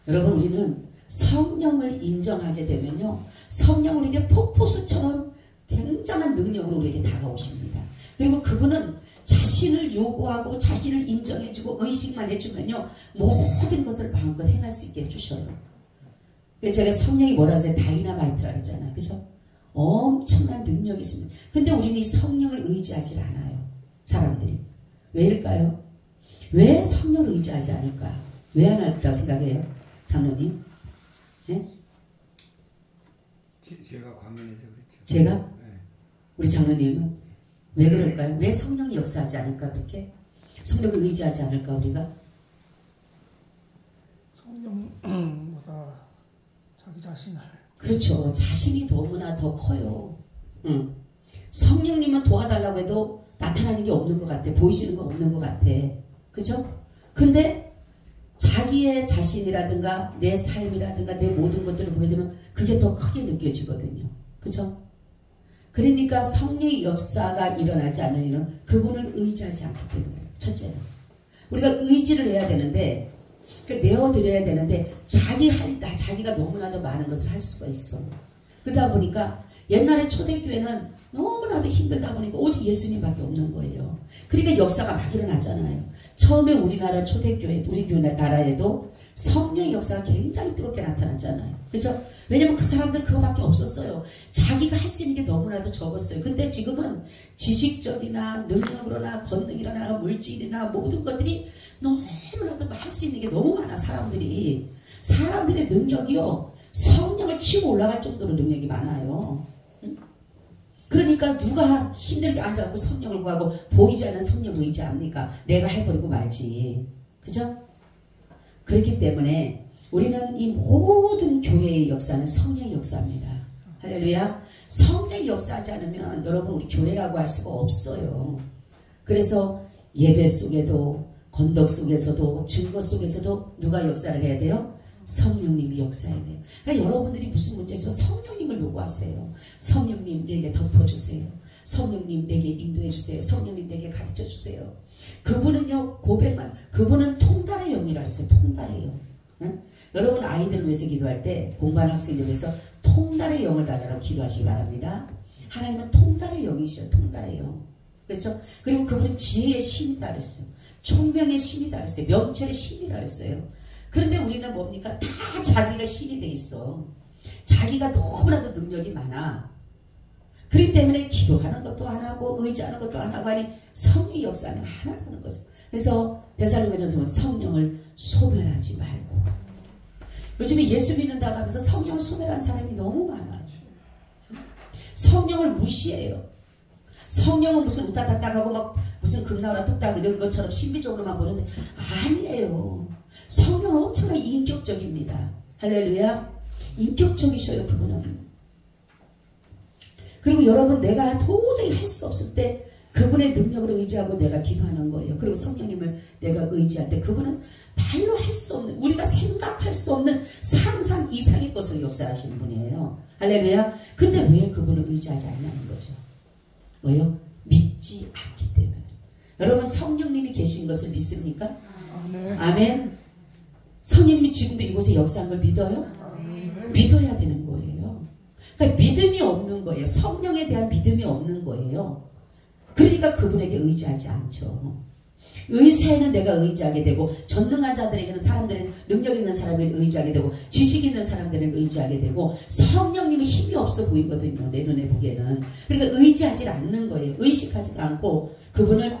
여러분 우리는 성령을 인정하게 되면요, 성령 우리에게 폭포수처럼 굉장한 능력으로 우리에게 다가오십니다. 그리고 그분은 자신을 요구하고 자신을 인정해주고 의식만 해주면요, 모든 것을 마음껏 행할 수 있게 해주셔요. 그래서 제가 성령이 뭐라 하세요? 다이나마이트라 그랬잖아요. 그죠? 엄청난 능력이 있습니다. 근데 우리는 이 성령을 의지하지 않아요. 사람들이. 왜일까요? 왜 성령을 의지하지 않을까? 왜 안 할까 생각해요? 장로님? 네?
제가 관련해서 그렇죠.
제가?
네.
우리 장로님은? 왜 그럴까요? 왜 성령이 역사하지 않을까? 그렇게? 성령을 의지하지 않을까 우리가?
성령보다 자기 자신을.
그렇죠. 자신이 너무나 더 커요. 성령님은 도와달라고 해도 나타나는 게 없는 것 같아. 보이시는 거 없는 것 같아. 그죠? 근데 자기의 자신이라든가 내 삶이라든가 내 모든 것들을 보게 되면 그게 더 크게 느껴지거든요. 그죠? 그러니까 성령의 역사가 일어나지 않는 일은 그분을 의지하지 않기 때문에. 첫째는 우리가 의지를 해야 되는데, 내어드려야 되는데 자기가 너무나도 많은 것을 할 수가 있어. 그러다 보니까 옛날에 초대교회는 너무나도 힘들다 보니까 오직 예수님밖에 없는 거예요. 그러니까 역사가 막 일어났잖아요. 처음에 우리나라 초대교회, 우리 나라에도 성령의 역사가 굉장히 뜨겁게 나타났잖아요. 그렇죠? 왜냐면 그 사람들 그거밖에 없었어요. 자기가 할 수 있는 게 너무나도 적었어요. 근데 지금은 지식적이나 능력으로나 권능이나 물질이나 모든 것들이 너무나도 할 수 있는 게 너무 많아. 사람들의 능력이요, 성령을 치고 올라갈 정도로 능력이 많아요. 그러니까 누가 힘들게 앉아갖고 성령을 구하고 보이지 않는 성령을 의지합니까? 내가 해버리고 말지. 그죠? 그렇기 때문에 우리는 이 모든 교회의 역사는 성령의 역사입니다. 할렐루야. 성령이 역사하지 않으면 여러분 우리 교회라고 할 수가 없어요. 그래서 예배 속에도 건덕 속에서도 증거 속에서도 누가 역사를 해야 돼요? 성령님이 역사해야 돼요. 그러니까 여러분들이 무슨 문제 있으면 성령님을 요구하세요. 성령님 내게 덮어주세요. 성령님 내게 인도해주세요. 성령님 내게 가르쳐주세요. 그분은요, 그분은 통달의 영이라 했어요. 통달의 영. 응? 여러분 아이들을 위해서 기도할 때, 공부하는 학생들을 위해서 통달의 영을 달라고 기도하시기 바랍니다. 하나님은 통달의 영이셔요. 통달의 영. 그렇죠? 그리고 그분은 지혜의 신이다 그랬어요. 총명의 신이다 그랬어요. 명철의 신이라 그랬어요. 그런데 우리는 뭡니까? 다 자기가 신이 돼 있어. 자기가 너무나도 능력이 많아. 그렇기 때문에 기도하는 것도 안 하고 의지하는 것도 안 하고 하니 성령의 역사는 하나도 하는 거죠. 그래서 데살로니가전서는 성령을 소멸하지 말고. 요즘에 예수 믿는다고 하면서 성령을 소멸한 사람이 너무 많아요. 성령을 무시해요. 성령은 무슨 우따따따하고 막 무슨 금나라 뚝딱 이런 것처럼 신비적으로만 보는데 아니에요. 성령은 엄청나게 인격적입니다. 할렐루야. 인격적이셔요. 그분은. 그리고 여러분 내가 도저히 할 수 없을 때 그분의 능력을 의지하고 내가 기도하는 거예요. 그리고 성령님을 내가 의지할 때 그분은 말로 할 수 없는, 우리가 생각할 수 없는 상상 이상의 것을 역사하시는 분이에요. 할렐루야. 근데 왜 그분을 의지하지 않냐는 거죠. 뭐요? 믿지 않기 때문에. 여러분 성령님이 계신 것을 믿습니까?
아멘.
아멘. 성령님이 지금도 이곳에 역사한 걸 믿어요?
아멘.
믿어야 되는 거예요. 그러니까 믿음이 없는 거예요. 성령에 대한 믿음이 없는 거예요. 그러니까 그분에게 의지하지 않죠. 의사에는 내가 의지하게 되고, 전능한 자들에게는 사람들은 능력 있는 사람에게는 의지하게 되고, 지식 있는 사람들은 의지하게 되고, 성령님이 힘이 없어 보이거든요. 내 눈에 보기에는. 그러니까 의지하지 않는 거예요. 의식하지도 않고 그분을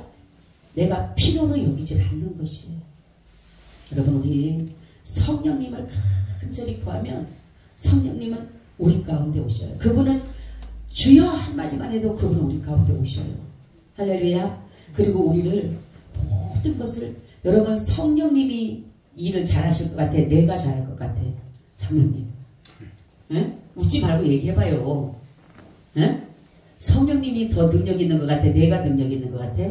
내가 필요로 여기지 않는 것이에요. 여러분 우리 성령님을 간절히 구하면 성령님은 우리 가운데 오셔요. 그분은 주여 한마디만 해도 그분은 우리 가운데 오셔요. 할렐루야. 그리고 우리를 모든 것을, 여러분 성령님이 일을 잘하실 것 같아? 내가 잘할 것 같아? 장로님. 응? 웃지 말고 얘기해봐요. 응? 성령님이 더 능력 있는 것 같아? 내가 능력 있는 것 같아?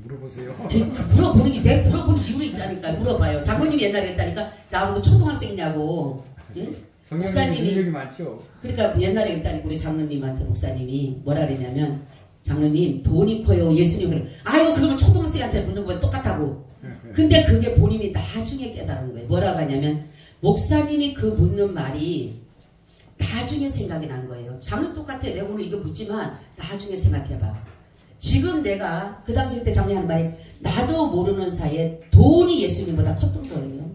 물어보세요.
물어보는 게, 내가 물어보는 이유가 있자니까. 물어봐요. 장모님이 옛날에 했다니까 나보고 초등학생이냐고. 응? 목사님이
능력이 많죠.
그러니까 옛날에 했다니까 우리 장로님한테 목사님이 뭐라 그랬냐면, 장로님 돈이 커요. 예수님은 아유 그러면 초등학생한테 묻는 거 똑같다고. 근데 그게 본인이 나중에 깨달은 거예요. 뭐라고 하냐면 목사님이 그 묻는 말이 나중에 생각이 난 거예요. 장르 똑같아. 내가 오늘 이거 묻지만 나중에 생각해봐. 지금 내가 그 당시 그때 장로님 하는 말이 나도 모르는 사이에 돈이 예수님보다 컸던 거예요.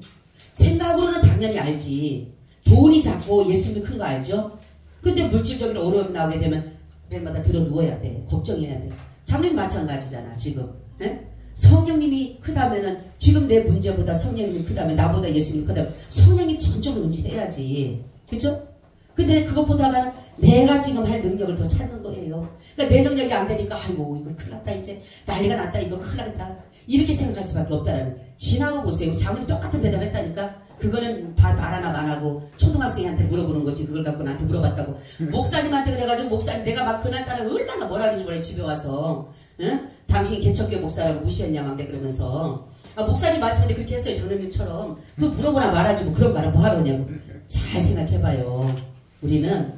생각으로는 당연히 알지. 돈이 작고 예수님이 큰 거 알죠? 근데 물질적인 어려움이 나오게 되면 매일마다 들어 누워야 돼. 걱정해야 돼. 장로님 마찬가지잖아 지금. 에? 성령님이 크다면은 지금 내 문제보다 성령님이 크다면 나보다 예수님이 크다면 성령님 전적으로 운치해야지. 그죠? 근데 그것 보다가는 내가 지금 할 능력을 더 찾는 거예요. 그러니까 내 능력이 안 되니까 아이고 이거 큰일 났다 이제 난리가 났다 이거 큰일 났다 이렇게 생각할 수밖에 없다라는. 지나고 보세요. 장로님 똑같은 대답 했다니까. 그거는 다 말 하나 안 하고 초등학생한테 물어보는 거지. 그걸 갖고 나한테 물어봤다고. 목사님한테 그래가지고 목사님 내가 막 그날따라 얼마나 뭐라 그러는지 몰라. 집에 와서 응? 당신 개척교 목사라고 무시했냐 막 그러면서 목사님 말씀인데 그렇게 했어요. 장로님처럼. 그 물어보나 말하지 뭐 그런 말을 뭐하러 하냐고. 잘 생각해봐요. 우리는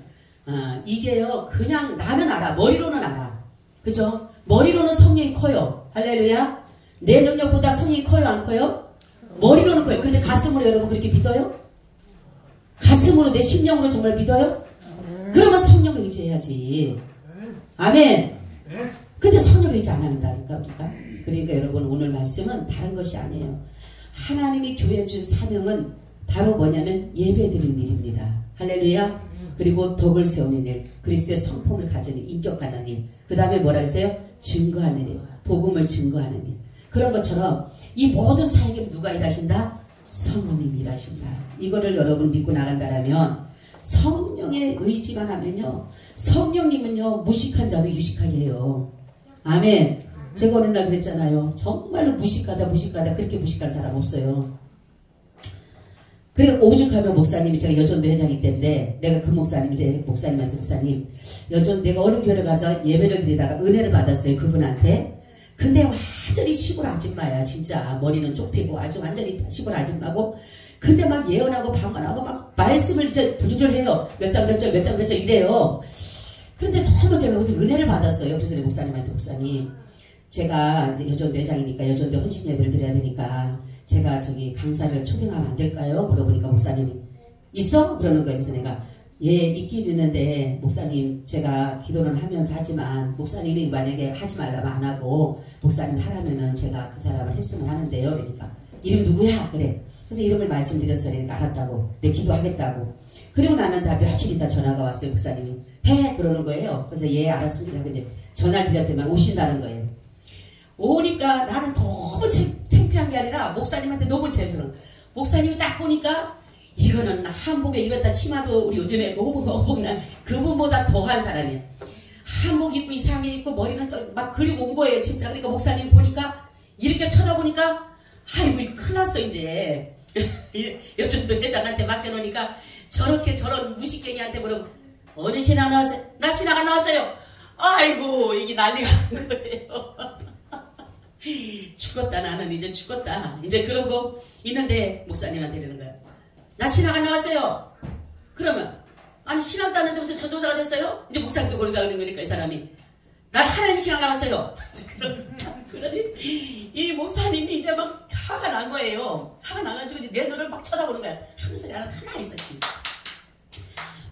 이게요 그냥 나는 알아. 머리로는 알아. 그죠? 머리로는 성령이 커요. 할렐루야. 내 능력보다 성령이 커요 안 커요? 머리로는 커요. 근데 가슴으로 여러분 그렇게 믿어요? 가슴으로 내 심령으로 정말 믿어요? 그러면 성령을 의지해야지. 아멘. 근데 성령을 의지 안 한다니까 우리가. 그러니까 여러분 오늘 말씀은 다른 것이 아니에요. 하나님이 교회에 준 사명은 바로 뭐냐면 예배드리는 일입니다. 할렐루야. 그리고 덕을 세우는 일, 그리스도의 성품을 가지는 인격 갖는 일, 그 다음에 뭐라 했어요? 증거하는 일, 복음을 증거하는 일. 그런 것처럼 이 모든 사역에 누가 일하신다? 성령님이 일하신다. 이거를 여러분 믿고 나간다라면 성령의 의지만 하면요 성령님은요 무식한 자도 유식하게 해요. 아멘. 제가 어느 날 그랬잖아요. 정말로 무식하다 그렇게 무식한 사람 없어요. 그래 오죽하면 목사님이 제가 여전도 회장이 때인데 내가 그 목사님 이제 목사님한테 목사님 여전 내가 어느 교회를 가서 예배를 드리다가 은혜를 받았어요 그분한테. 근데 완전히 시골 아줌마야 진짜. 머리는 좁히고 아주 완전히 시골 아줌마고 근데 막 예언하고 방언하고 막 말씀을 이제 부조절해요. 몇 장 이래요. 그런데 너무 제가 거기서 은혜를 받았어요. 그래서 내 목사님한테 목사님 제가 이제 여전도 회장이니까 여전도 헌신 예배를 드려야 되니까 제가 저기 강사를 초빙하면 안 될까요? 물어보니까 목사님이 있어? 그러는 거예요. 그래서 내가 예 있긴 있는데 목사님 제가 기도는 하면서 하지만 목사님이 만약에 하지 말라면 안 하고 목사님 하라면은 제가 그 사람을 했으면 하는데요. 그러니까 이름 누구야? 그래. 그래서 이름을 말씀드렸어요. 그러니까 알았다고. 내 기도하겠다고. 그리고 나는 다 며칠 있다 전화가 왔어요. 목사님이 해 그러는 거예요. 그래서 예 알았습니다. 이제 전화를 드렸더니 오신다는 거예요. 오니까 나는 너무 창피한 게 아니라 목사님한테 너무 죄송해요. 목사님이 딱 보니까 이거는 한복에 입었다 치마도 우리 요즘에 어복난 그분보다 더한 사람이에요. 한복 입고 이상하게 입고 머리는 막 그리고 온 거예요. 진짜. 그러니까 목사님 보니까 이렇게 쳐다보니까 아이고 이거 큰일 났어 이제. 요즘도 회장한테 맡겨놓으니까 저렇게 저런 무식갱이한테 물으면 어느 신학 나왔어요? 나 신학가 나왔어요. 아이고 이게 난리가 난 거예요. 죽었다 나는 이제 죽었다. 이제 그러고 있는데 목사님한테 이러는 거야. 나 신학 안 나왔어요. 그러면 아니 신학 따는데 무슨 전도사가 됐어요? 이제 목사님도 그런가 그러는 거니까 이 사람이 나 하나님 신학 나왔어요. 그러니 이 목사님이 이제 막 화가 난 거예요. 화가 나가지고 이제 내 눈을 막 쳐다보는 거야. 하면서 나는 가만히 있었지.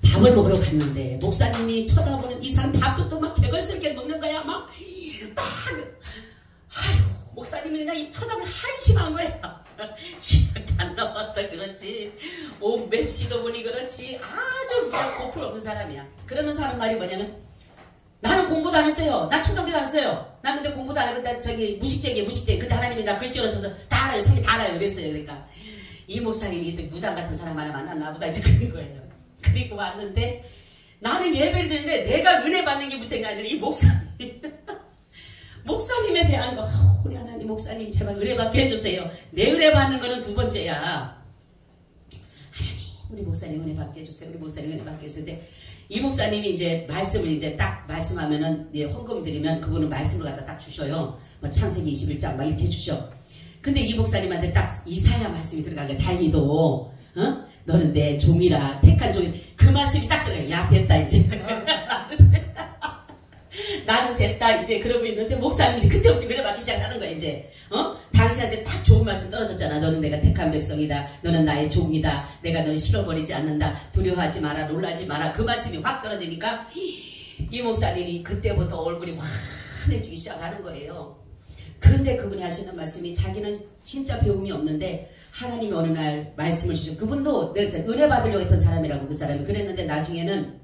밥을 먹으러 갔는데 목사님이 쳐다보는 이 사람 밥도 또 막 개걸스럽게 먹는 거야. 막 아유 목사님이 그냥 쳐다보면 한심한 거야. 신학도 안 나왔다 그렇지 맵시도 보니 그렇지 아주 그냥 고풀 없는 사람이야. 그러는 사람 말이 뭐냐면 나는 공부도 안 했어요. 나 초등학교도 안 했어요. 나 근데 공부도 안 하고 저기 무식쟁이 근데 하나님이 나 글씨로 쳐서 다 알아요. 성경 다 알아요. 그랬어요. 그러니까 이 목사님이 무당 같은 사람 하나 만났나 보다 이제 그런 거예요. 그리고 왔는데 나는 예배를 드리는데 내가 은혜 받는 게 문제가 아니라 이 목사님 목사님에 대한 거 우리 하나님 목사님 제발 은혜 받게 해주세요. 내 은혜 받는 거는 두 번째야. 하나님 우리 목사님 은혜 받게 해주세요. 우리 목사님 은혜 받게 해주세요. 근데 이 목사님이 이제 말씀을 이제 딱 말씀하면은 이제 헌금 드리면 그분은 말씀을 갖다 딱 주셔요. 뭐 창세기 21장 막 이렇게 주셔. 근데 이 목사님한테 딱 이사야 말씀이 들어간 거야. 다행히도 너는 내 종이라 택한 종이 그 말씀이 딱 들어가요. 야 됐다 이제. 나는 됐다 이제 그러고 있는데 목사님이 이제 그때부터 은혜 받기 시작하는 거야 이제. 당신한테 딱 좋은 말씀 떨어졌잖아. 너는 내가 택한 백성이다. 너는 나의 종이다. 내가 너를 실어버리지 않는다. 두려워하지 마라. 놀라지 마라. 그 말씀이 확 떨어지니까 이 목사님이 그때부터 얼굴이 환해지기 시작하는 거예요. 그런데 그분이 하시는 말씀이 자기는 진짜 배움이 없는데 하나님이 어느 날 말씀을 주셔. 그분도 내가 은혜 받으려고 했던 사람이라고 그 사람이 그랬는데 나중에는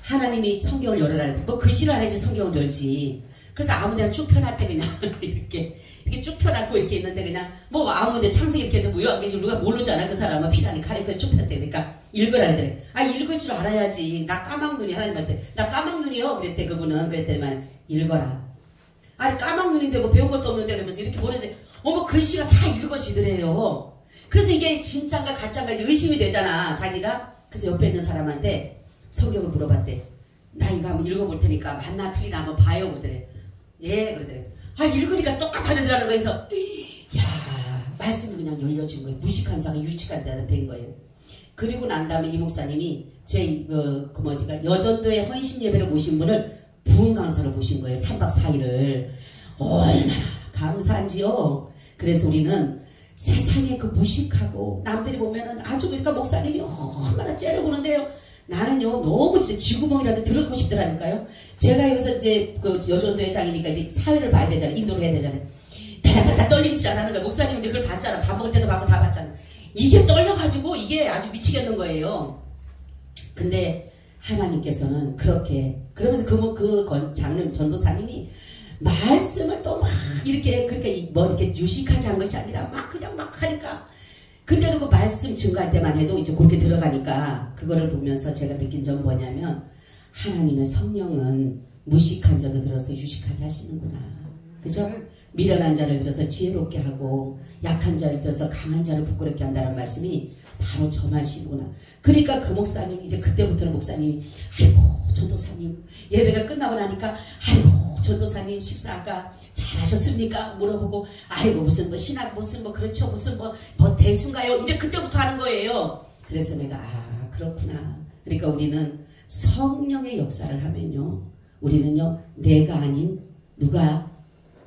하나님이 성경을 열어라. 뭐 글씨를 안 해야지 성경을 열지. 그래서 아무데나 쭉 펴놨대 그냥 이렇게 쭉 펴놨고 이렇게 있는데 그냥 뭐 아무데 창세기 이렇게 해도 뭐 요한계시록 누가 모르잖아. 그 사람은 피라니 카리크에 쭉 폈대. 그러니까 읽으라 그랬더니 아 읽을 줄 알아야지. 나 까막눈이 하나님한테 나 까막눈이요 그랬대. 그분은 그랬더니만 읽어라. 아니 까막눈인데 뭐 배운 것도 없는데 그러면서 이렇게 보는데 어머 글씨가 다 읽어지더래요. 그래서 이게 진짜인가 가짜인가 이제 의심이 되잖아 자기가. 그래서 옆에 있는 사람한테 성경을 물어봤대. 나 이거 한번 읽어볼 테니까 맞나 틀리나 한번 봐요 그러더래. 예 그러더래. 아 읽으니까 똑같아지더라는 거예요. 그래서 야 말씀이 그냥 열려진 거예요. 무식한 사람 유치한 데가 된 거예요. 그리고 난 다음에 이 목사님이 제 여전도의 헌신 예배를 모신 분을 부흥 강사로 모신 거예요. 3박 4일을. 얼마나 감사한지요. 그래서 우리는 세상에 그 무식하고 남들이 보면은 아주 그러니까 목사님이 얼마나 째려보는데요. 나는요 너무 진짜 쥐구멍이라도 들어가고 싶더라니까요. 제가 여기서 이제 그 여전도 회장이니까 이제 사회를 봐야 되잖아요. 인도를 해야 되잖아요. 다다다다 떨리기 시작하는 거야. 목사님 이제 그걸 봤잖아. 밥 먹을 때도 봤고 다 봤잖아. 이게 떨려가지고 이게 아주 미치겠는 거예요. 근데 하나님께서는 그렇게 그러면서 그 장로님 전도사님이 말씀을 또 막 이렇게 그렇게 뭐 이렇게 유식하게 한 것이 아니라 막 그냥 막 하니까 근데도 그 말씀 증거할 때만 해도 이제 그렇게 들어가니까 그거를 보면서 제가 느낀 점은 뭐냐면 하나님의 성령은 무식한 자도 들어서 유식하게 하시는구나. 그죠? 미련한 자를 들어서 지혜롭게 하고 약한 자를 들어서 강한 자를 부끄럽게 한다는 말씀이 바로 저 말씀이구나. 그러니까 그 목사님 이제 그때부터는 목사님이 아이고 전도사님 예배가 끝나고 나니까 아이고 전도사님 식사 아까 잘하셨습니까? 물어보고 아이고 무슨 뭐 신학 무슨 뭐 그렇죠 무슨 뭐 대수인가요? 이제 그때부터 하는 거예요. 그래서 내가 아 그렇구나. 그러니까 우리는 성령의 역사를 하면요 우리는요 내가 아닌 누가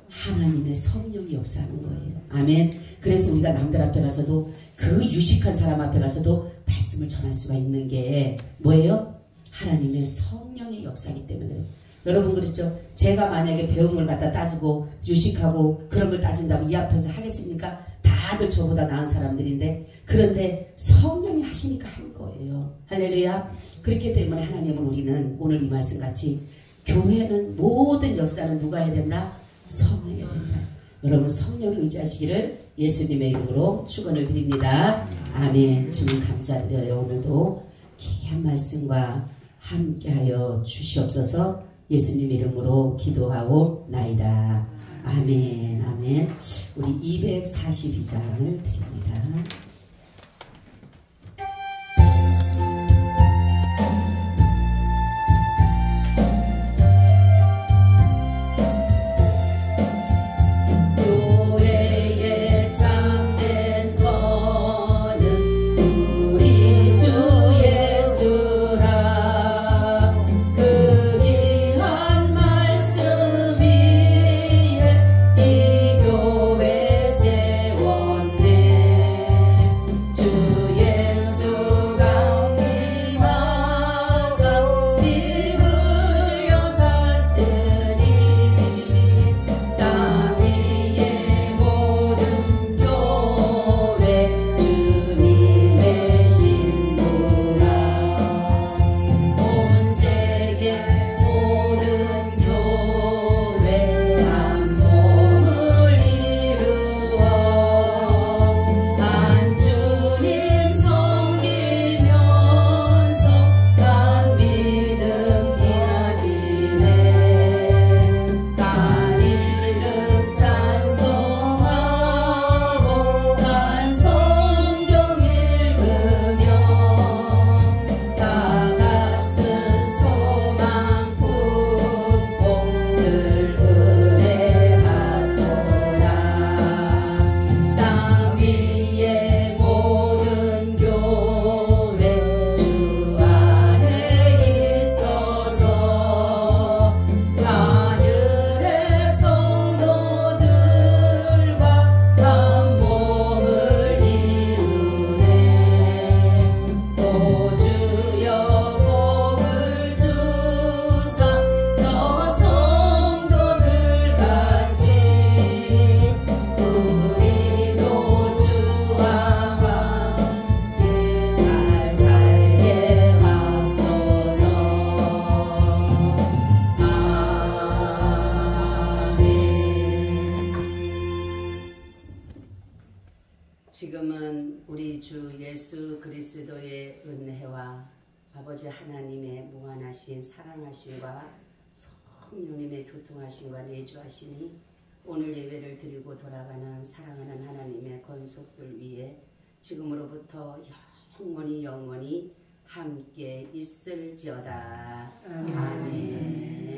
하나님의 성령이 역사하는 거예요. 아멘. 그래서 우리가 남들 앞에 가서도 그 유식한 사람 앞에 가서도 말씀을 전할 수가 있는 게 뭐예요? 하나님의 성령의 역사이기 때문에. 여러분 그랬죠? 제가 만약에 배움을 갖다 따지고 유식하고 그런 걸 따진다면 이 앞에서 하겠습니까? 다들 저보다 나은 사람들인데 그런데 성령이 하시니까 한 거예요. 할렐루야. 그렇기 때문에 하나님은 우리는 오늘 이 말씀 같이 교회는 모든 역사는 누가 해야 된다? 성령이 해야 된다. 여러분 성령을 의지하시기를 예수님의 이름으로 축원을 드립니다. 아멘. 주님 감사드려요. 오늘도 귀한 말씀과 함께하여 주시옵소서. 예수님 이름으로 기도하고 나이다. 아멘. 아멘. 우리 242장을 드립니다. 지금은 우리 주 예수 그리스도의 은혜와 아버지 하나님의 무한하신 사랑하심과 성령님의 교통하심과 내주하심이 오늘 예배를 드리고 돌아가는 사랑하는 하나님의 건속들 위에 지금으로부터 영원히 함께 있을지어다. 아멘.